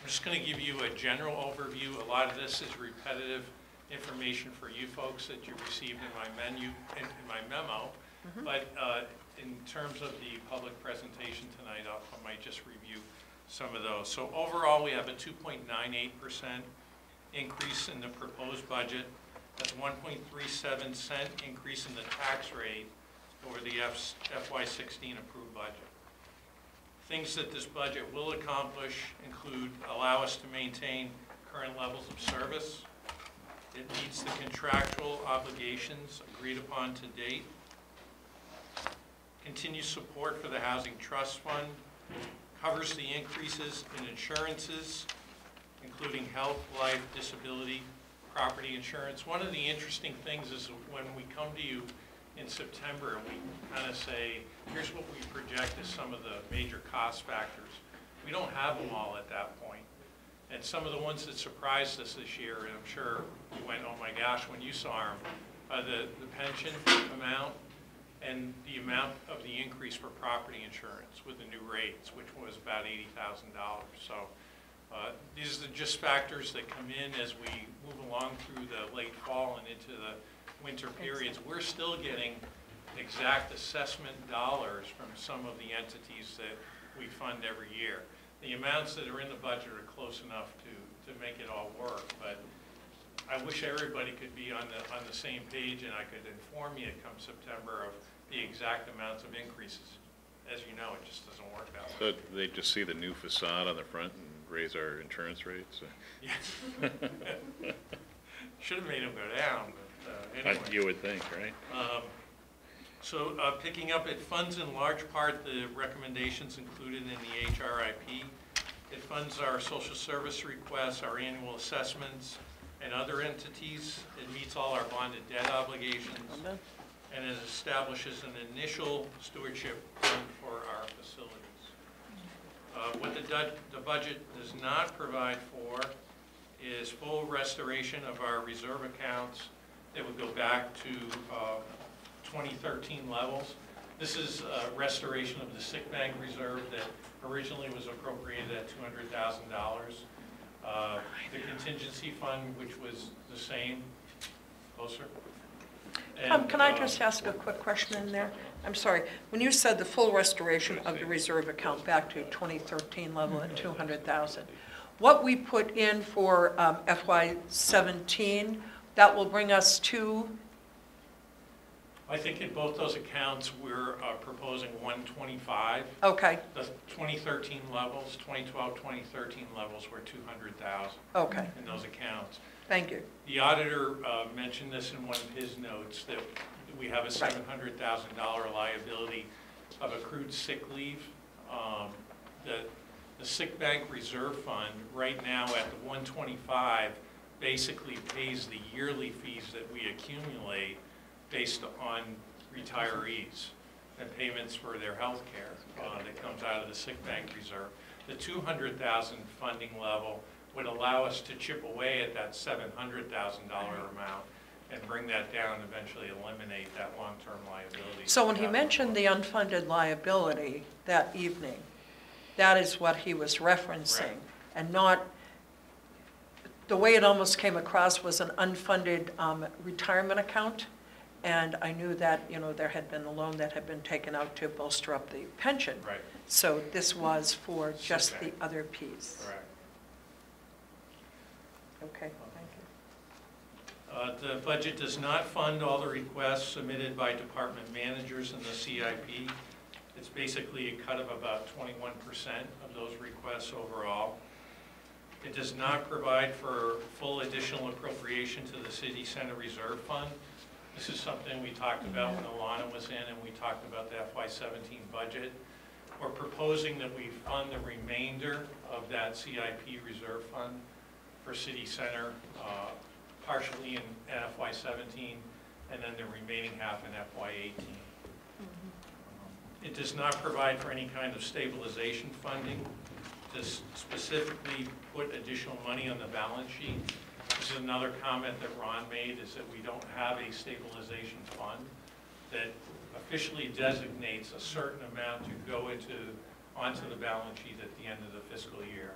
I'm just going to give you a general overview. A lot of this is repetitive information for you folks that you received in my memo. But in terms of the public presentation tonight, I might just review some of those. So overall, we have a 2.98% increase in the proposed budget. That's a 1.37 cent increase in the tax rate over the FY16 approved budget. Things that this budget will accomplish include allow us to maintain current levels of service. It meets the contractual obligations agreed upon to date. Continued support for the Housing Trust Fund. Covers the increases in insurances, including health, life, disability, property insurance. One of the interesting things is when we come to you in September and we kind of say, here's what we project as some of the major cost factors. We don't have them all at that point. And some of the ones that surprised us this year, and I'm sure you went, oh my gosh, when you saw them, the pension amount and the amount of the increase for property insurance with the new rates, which was about $80,000. So these are just factors that come in as we move along through the late fall and into the winter periods. We're still getting exact assessment dollars from some of the entities that we fund every year. The amounts that are in the budget are close enough to make it all work, but I wish everybody could be on the same page and I could inform you come September of the exact amounts of increases. As you know, it just doesn't work that way. So they just see the new facade on the front and raise our insurance rates? Yes. Should have made them go down, but anyway. You would think, right? So picking up, it funds in large part the recommendations included in the HRIP. It funds our social service requests, our annual assessments, and other entities. It meets all our bonded debt obligations. And it establishes an initial stewardship fund for our facilities. What the budget does not provide for is full restoration of our reserve accounts that would go back to 2013 levels. This is a restoration of the sick bank reserve that originally was appropriated at $200,000. The contingency fund, which was the same, closer. And, can I just ask a quick question in there? I'm sorry. When you said the full restoration of the reserve account back to 2013 level at 200,000, what we put in for FY17, that will bring us to? I think in both those accounts we're proposing 125. Okay. The 2013 levels, 2012, 2013 levels were 200,000. Okay. In those accounts. Thank you. The auditor mentioned this in one of his notes, that we have a $700,000 liability of accrued sick leave. The sick bank reserve fund right now at the 125 basically pays the yearly fees that we accumulate based on retirees and payments for their health care that comes out of the sick bank reserve. The 200,000 funding level would allow us to chip away at that $700,000 amount and bring that down and eventually eliminate that long-term liability. So when he mentioned the unfunded liability that evening, that is what he was referencing, right. And not, the way it almost came across was an unfunded retirement account, and I knew that, you know, there had been a loan that had been taken out to bolster up the pension. Right. So this was for just the other piece. Correct. Okay, thank you. The budget does not fund all the requests submitted by department managers in the CIP. It's basically a cut of about 21% of those requests overall. It does not provide for full additional appropriation to the City Center Reserve Fund. This is something we talked about when Alana was in and we talked about the FY17 budget. We're proposing that we fund the remainder of that CIP Reserve Fund for City Center, partially in FY17, and then the remaining half in FY18. It does not provide for any kind of stabilization funding to specifically put additional money on the balance sheet. This is another comment that Ron made, is that we don't have a stabilization fund that officially designates a certain amount to go onto the balance sheet at the end of the fiscal year.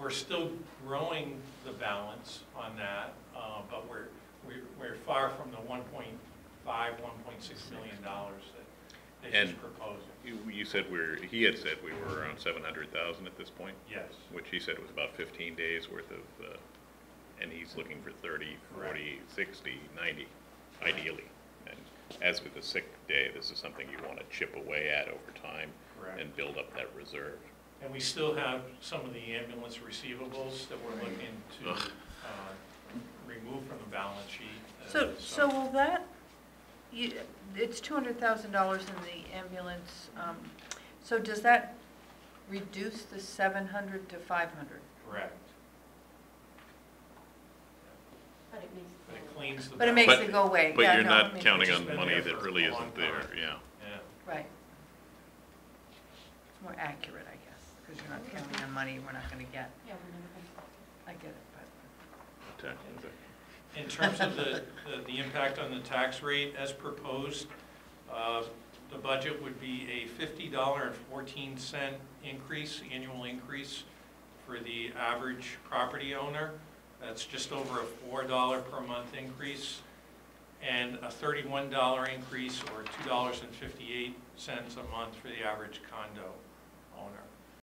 We're still growing the balance on that, but we're far from the 1.6 million dollars that he's And proposing. You said he had said we were around 700,000 at this point? Yes. Which he said was about 15 days worth of, and he's looking for 30, 40, 60, 90, ideally. And as with the sick day, this is something you want to chip away at over time. Correct. And build up that reserve. And we still have some of the ambulance receivables that we're looking to remove from the balance sheet. So will that, it's $200,000 in the ambulance, so does that reduce the 700 to 500? Correct. But it makes But it cleans the. But it makes it go away. But Yeah, you're no, not it makes counting It's on been money there that for really a long isn't there, time. yeah. Yeah. Right. It's more accurate, I guess, because you're not counting on money we're not going to get. Yeah, we're never gonna. I get it, but. In terms of the impact on the tax rate as proposed, the budget would be a $50.14 increase, annual increase for the average property owner. That's just over a $4 per month increase, and a $31 increase or $2.58 a month for the average condo owner.